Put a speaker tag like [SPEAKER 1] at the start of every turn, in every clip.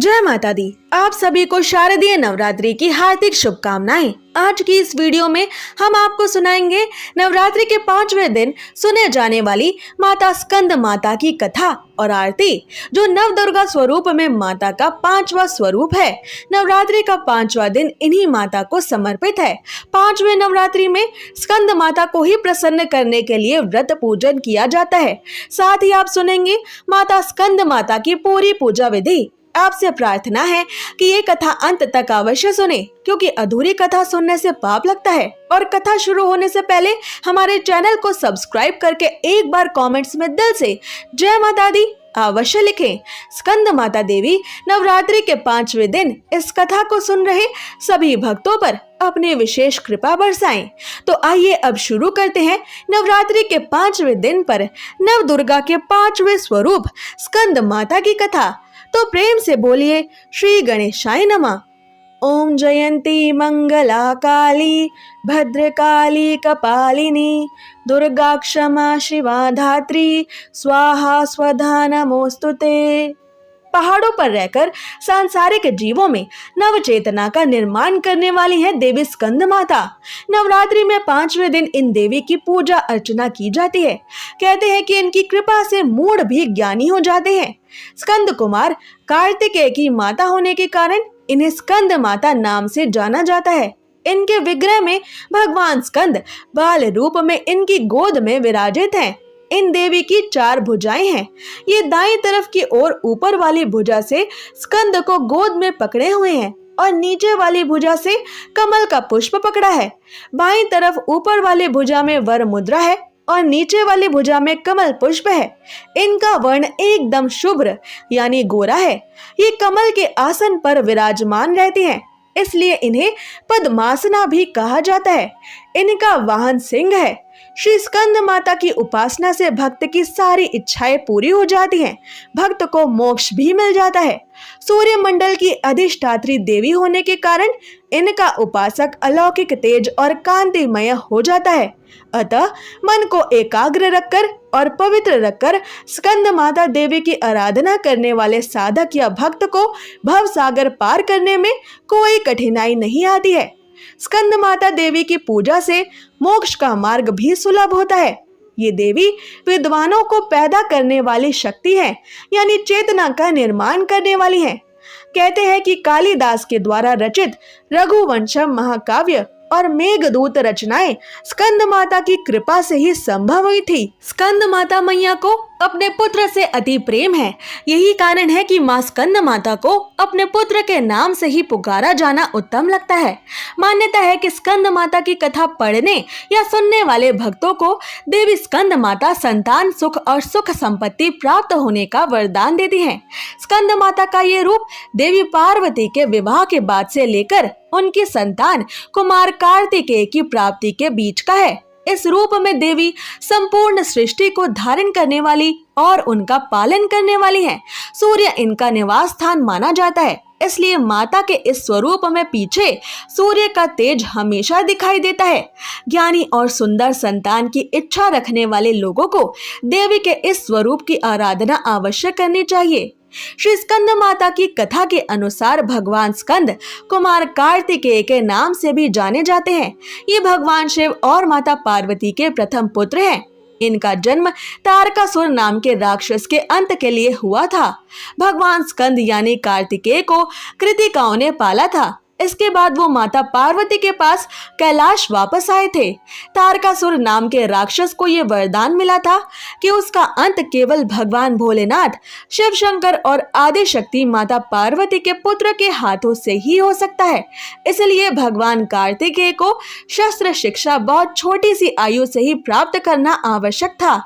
[SPEAKER 1] जय माता दी। आप सभी को शारदीय नवरात्रि की हार्दिक शुभकामनाएं। आज की इस वीडियो में हम आपको सुनाएंगे नवरात्रि के 5वें दिन सुने जाने वाली माता स्कंद माता की कथा और आरती, जो नव दुर्गा स्वरूप में माता का 5वां स्वरूप है। नवरात्रि का 5वां दिन इन्हीं माता को समर्पित है। 5वें नवरात्रि में स्कंद माता को ही प्रसन्न करने के लिए व्रत पूजन किया जाता है। साथ ही आप सुनेंगे माता स्कंद माता की पूरी पूजा विधि। आपसे प्रार्थना है कि ये कथा अंत तक अवश्य सुने, क्योंकि अधूरी कथा सुनने से पाप लगता है। और कथा शुरू होने से पहले हमारे चैनल को सब्सक्राइब करके एक बार कमेंट्स में दिल से जय माता दी अवश्य लिखें। स्कंद माता देवी नवरात्रि के 5वें दिन इस कथा को सुन रहे सभी भक्तों पर अपनी विशेष कृपा बरसाएं। तो आइए अब शुरू करते हैं नवरात्रि के 5वें दिन पर नव दुर्गा के 5वें स्वरूप स्कंद माता की कथा। तो प्रेम से बोलिए श्री गणेशाय नमः। ओम जयंती मंगला काली भद्रकाली कपालिनी दुर्गा क्षमा शिवा धात्री स्वाहा स्वधा नमोस्तुते। पहाड़ों पर रहकर सांसारिक जीवों में नव चेतना का निर्माण करने वाली है देवी स्कंद माता। नवरात्रि में 5वें दिन इन देवी की पूजा अर्चना की जाती है। कहते हैं कि इनकी कृपा से मूढ़ भी ज्ञानी हो जाते हैं। स्कंद कुमार कार्तिकेय की माता होने के कारण इन्हें स्कंद माता नाम से जाना जाता है। इनके विग्रह में भगवान स्कंद बाल रूप में इनकी गोद में विराजित हैं। इन देवी की 4 भुजाएं हैं। ये दाईं तरफ की ओर ऊपर वाली भुजा से स्कंद को गोद में पकड़े हुए हैं और नीचे वाली भुजा से कमल का पुष्प पकड़ा है। बाईं तरफ ऊपर वाली भुजा में वर मुद्रा है और नीचे वाली भुजा में कमल पुष्प है। इनका वर्ण एकदम शुभ्र यानी गोरा है। ये कमल के आसन पर विराजमान रहती हैं, इसलिए इन्हें पद्मासना भी कहा जाता है। इनका वाहन सिंह है। श्री स्कंद माता की उपासना से भक्त की सारी इच्छाएं पूरी हो जाती हैं। भक्त को मोक्ष भी मिल जाता है। सूर्य मंडल की अधिष्ठात्री देवी होने के कारण इनका उपासक अलौकिक तेज और कांतिमय हो जाता है। अतः मन को एकाग्र रखकर और पवित्र रखकर स्कंद माता देवी की आराधना करने वाले साधक या भक्त को भव सागर पार करने में कोई कठिनाई नहीं आती है। स्कंद माता देवी की पूजा से मोक्ष का मार्ग भी सुलभ होता है। ये देवी विद्वानों को पैदा करने वाली शक्ति है, यानी चेतना का निर्माण करने वाली है। कहते हैं कि कालिदास के द्वारा रचित रघुवंशम महाकाव्य और मेघदूत रचनाएं स्कंद माता की कृपा से ही संभव हुई थी। स्कंद माता मैया को अपने पुत्र से अति प्रेम है। यही कारण है कि मां स्कंद माता को अपने पुत्र के नाम से ही पुकारा जाना उत्तम लगता है। मान्यता है कि स्कंद माता की कथा पढ़ने या सुनने वाले भक्तों को देवी स्कंद माता संतान सुख और सुख संपत्ति प्राप्त होने का वरदान देती हैं। स्कंद माता का ये रूप देवी पार्वती के विवाह के बाद से लेकर उनकी संतान कुमार कार्तिकेय की प्राप्ति के बीच का है। इस रूप में देवी संपूर्ण सृष्टि को धारण करने वाली और उनका पालन करने वाली हैं। सूर्य इनका निवास स्थान माना जाता है, इसलिए माता के इस स्वरूप में पीछे सूर्य का तेज हमेशा दिखाई देता है। ज्ञानी और सुंदर संतान की इच्छा रखने वाले लोगों को देवी के इस स्वरूप की आराधना अवश्य करनी चाहिए। श्री स्कंद माता की कथा के अनुसार भगवान स्कंद कुमार कार्तिकेय के नाम से भी जाने जाते हैं। ये भगवान शिव और माता पार्वती के प्रथम पुत्र हैं। इनका जन्म तारकासुर नाम के राक्षस के अंत के लिए हुआ था। भगवान स्कंद यानी कार्तिकेय को कृतिकाओं ने पाला था। इसके बाद वो माता पार्वती के पास कैलाश वापस आए थे। तारकासुर नाम के राक्षस को ये वरदान मिला था कि उसका अंत केवल भगवान भोलेनाथ, शिव शंकर और आदि शक्ति माता पार्वती के पुत्र के हाथों से ही हो सकता है। इसलिए भगवान कार्तिकेय को शस्त्र शिक्षा बहुत छोटी सी आयु से ही प्राप्त करना आवश्यक था।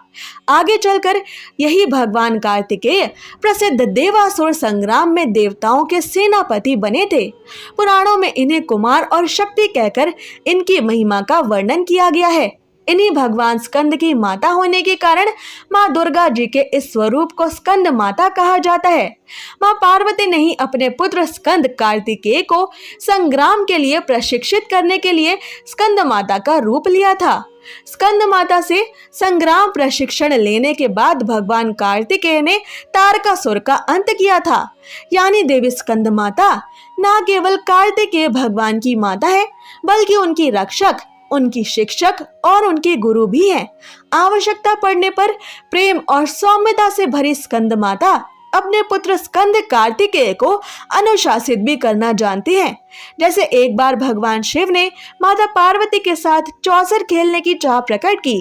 [SPEAKER 1] आगे चलकर यही भगवान कार्तिकेय प्रसिद्ध देवासुर संग्राम में देवताओं के सेनापति बने थे। पुराणों में इन्हें कुमार और शक्ति कहकर इनकी महिमा का वर्णन किया गया है। इन्हीं भगवान स्कंद की माता होने के कारण माँ दुर्गा जी के इस स्वरूप को स्कंद माता कहा जाता है। माँ पार्वती ने ही अपने पुत्र स्कंद कार्तिकेय को संग्राम के लिए प्रशिक्षित करने के लिए स्कंद माता का रूप लिया था। स्कंद माता से संग्राम प्रशिक्षण लेने के बाद भगवान कार्तिकेय ने तारकासुर का अंत किया था। यानी देवी स्कंद माता न केवल कार्तिकेय भगवान की माता है, बल्कि उनकी रक्षक, उनकी शिक्षक और उनके गुरु भी हैं। आवश्यकता पड़ने पर प्रेम और सौम्यता से भरी स्कंद माता अपने पुत्र स्कंद कार्तिकेय को अनुशासित भी करना जानती हैं। जैसे एक बार भगवान शिव ने माता पार्वती के साथ चौसर खेलने की चाह प्रकट की।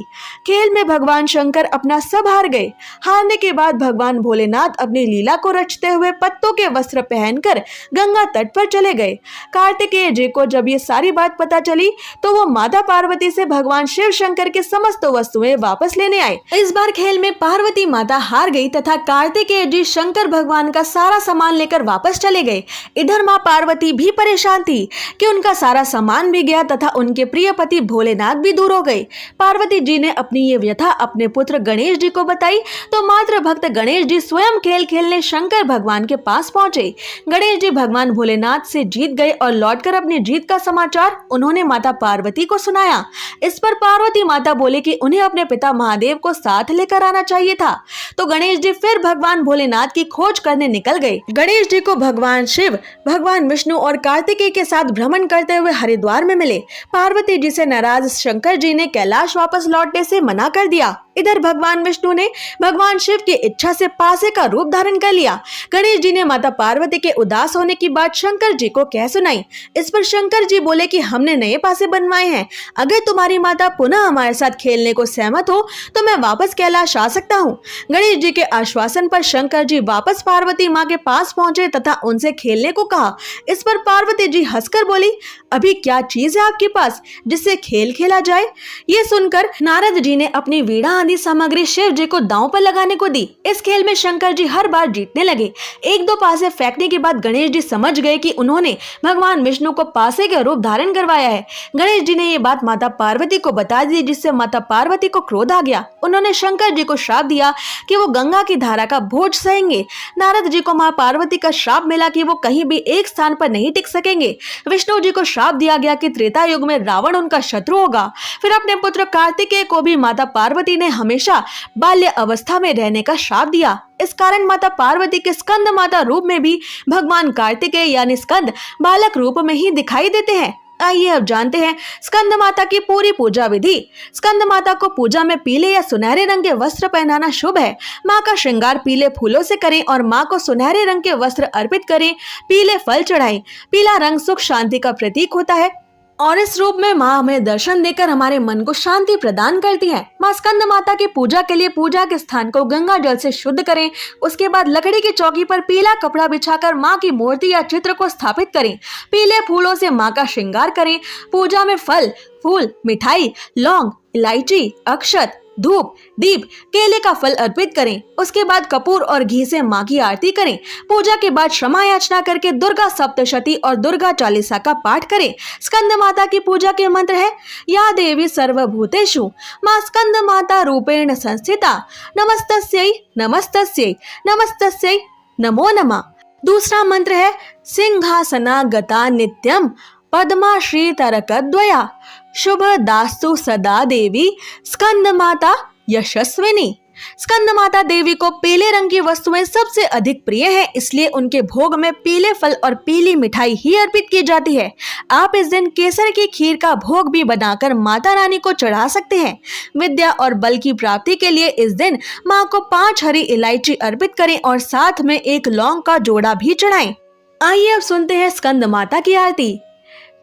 [SPEAKER 1] खेल में भगवान शंकर अपना सब हार गए। हारने के बाद भगवान भोलेनाथ अपनी लीला को रचते हुए पत्तों के वस्त्र पहनकर गंगा तट पर चले गए। कार्तिकेय जी को जब ये सारी बात पता चली तो वो माता पार्वती से भगवान शिव शंकर के समस्त वस्तुएं वापस लेने आए। इस बार खेल में पार्वती माता हार गई तथा कार्तिकेय जी शंकर भगवान का सारा सामान लेकर वापस चले गए। इधर माँ पार्वती भी परेशान थी कि उनका सारा सामान भी गया तथा उनके प्रिय पति भोलेनाथ भी दूर हो गए। पार्वती जी ने अपनी ये व्यथा अपने पुत्र गणेश जी को बताई तो मात्र भक्त गणेश जी स्वयं खेल खेलने शंकर भगवान के पास पहुंचे। गणेश जी भगवान भोलेनाथ से जीत गए और लौटकर अपनी जीत का समाचार उन्होंने माता पार्वती को सुनाया। इस पर पार्वती माता बोले कि उन्हें अपने पिता महादेव को साथ लेकर आना चाहिए था। तो गणेश जी फिर भगवान भोलेनाथ की खोज करने निकल गए। गणेश जी को भगवान शिव, भगवान विष्णु और कार्तिकेय के साथ भ्रमण करते हुए हरिद्वार में मिले। पार्वती जी से नाराज शंकर जी ने कैलाश वापस लौटने से मना कर दिया। इधर भगवान विष्णु ने भगवान शिव की इच्छा से पासे का रूप धारण कर लिया। गणेश जी ने माता पार्वती के उदास होने की बात शंकर जी को कह सुनाई। इस पर शंकर जी बोले कि हमने नए पासे बनवाए हैं, अगर तुम्हारी माता पुनः हमारे साथ खेलने को सहमत हो तो मैं वापस कैलाश आ सकता हूँ। गणेश जी के आश्वासन पर शंकर जी वापस पार्वती माँ के पास पहुंचे तथा उनसे खेलने को कहा। इस पर पार्वती जी हंसकर बोली, अभी क्या चीज है आपके पास जिससे खेल खेला जाए। ये सुनकर नारद जी ने अपनी वीणा आदि सामग्री शिव जी को दांव पर लगाने को दी। इस खेल में शंकर जी हर बार जीतने लगे। एक दो पासे फेंकने के बाद गणेश जी समझ गए कि उन्होंने भगवान विष्णु को पासे के रूप धारण करवाया है। गणेश जी ने ये बात माता पार्वती को बता दी, जिससे माता पार्वती को क्रोध आ गया। उन्होंने शंकर जी को श्राप दिया कि वो गंगा की धारा का बोझ सहेंगे। नारद जी को माँ पार्वती का श्राप मिला कि वो कहीं भी एक स्थान पर नहीं टिक सकेंगे। विष्णु जी को श्राप दिया गया कि त्रेता युग में रावण उनका शत्रु होगा। फिर अपने पुत्र कार्तिकेय को भी माता पार्वती ने हमेशा बाल्य अवस्था में रहने का श्राप दिया। इस कारण माता पार्वती के स्कंद माता रूप में भी भगवान कार्तिकेय यानी स्कंद बालक रूप में ही दिखाई देते हैं। आइए अब जानते हैं स्कंद माता की पूरी पूजा विधि। स्कंद माता को पूजा में पीले या सुनहरे रंग के वस्त्र पहनाना शुभ है। माँ का श्रृंगार पीले फूलों से करें और माँ को सुनहरे रंग के वस्त्र अर्पित करें। पीले फल चढ़ाएं। पीला रंग सुख शांति का प्रतीक होता है और इस रूप में माँ हमें दर्शन देकर हमारे मन को शांति प्रदान करती है। माँ स्कंद माता की पूजा के लिए पूजा के स्थान को गंगा जल से शुद्ध करें। उसके बाद लकड़ी की चौकी पर पीला कपड़ा बिछाकर माँ की मूर्ति या चित्र को स्थापित करें। पीले फूलों से माँ का श्रृंगार करें। पूजा में फल, फूल, मिठाई, लौंग, इलायची, अक्षत, धूप, दीप, केले का फल अर्पित करें। उसके बाद कपूर और घी से माँ की आरती करें। पूजा के बाद क्षमा याचना करके दुर्गा सप्तशती और दुर्गा चालीसा का पाठ करें। स्कंद माता की पूजा के मंत्र है, या देवी सर्वभूतेषु माँ स्कंद माता रूपेण संस्थिता नमस्तस्यै नमस्तस्यै नमस्तस्यै नमो नमः। दूसरा मंत्र है, सिंहासनागता नित्यम पद्मा श्री तरकद्वया शुभ दास्तु सदा देवी स्कंद माता यशस्विनी। स्कंद माता देवी को पीले रंग की वस्तुएं सबसे अधिक प्रिय है, इसलिए उनके भोग में पीले फल और पीली मिठाई ही अर्पित की जाती है। आप इस दिन केसर की खीर का भोग भी बनाकर माता रानी को चढ़ा सकते हैं। विद्या और बल की प्राप्ति के लिए इस दिन माँ को 5 हरी इलायची अर्पित करें और साथ में 1 लौंग का जोड़ा भी चढ़ाएं। आइए अब सुनते हैं स्कंद माता की आरती।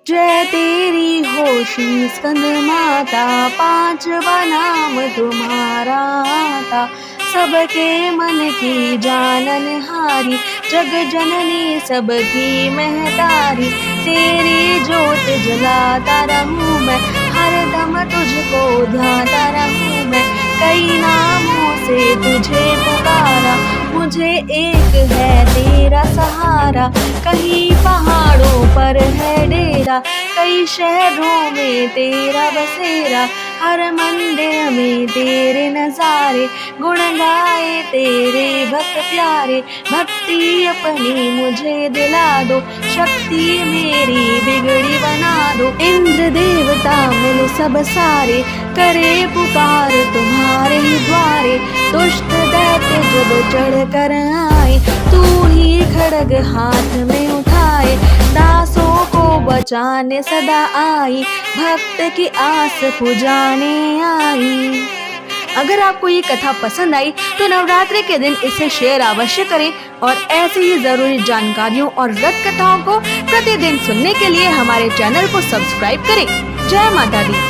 [SPEAKER 1] जय तेरी हो श्री स्कंद माता, 5वां नाम तुम्हारा आता। सबके मन की जाननहारी, जग जननी सबकी महतारी। तेरी जोत जलाता रहूं मैं, हरदम तुझको ध्याता रहूं मैं। कई नामों से तुझे पुकारा, मुझे एक है तेरा सहारा, कहीं पहाड़ों पर है डेरा, कई शहरों में तेरा बसेरा, हर मंदिर में तेरे नजारे, गुण गाए तेरे भक्त प्यारे, भक्ति अपनी मुझे दिला दो, शक्ति मेरी बिगड़ी बना दो। इंद्र देवता मिल सब सारे, करे पुकार तुम्हारे ही द्वारे, दुष्ट दैत्य जब चढ़ कर आए, तू ही खड्ग हाथ में उठाए, दासों को बचाने सदा आई, भक्त की आस पुजाने आई। अगर आपको ये कथा पसंद आई तो नवरात्रि के दिन इसे शेयर अवश्य करें और ऐसे ही जरूरी जानकारियों और व्रत कथाओं को प्रतिदिन सुनने के लिए हमारे चैनल को सब्सक्राइब करें। जय माता दी।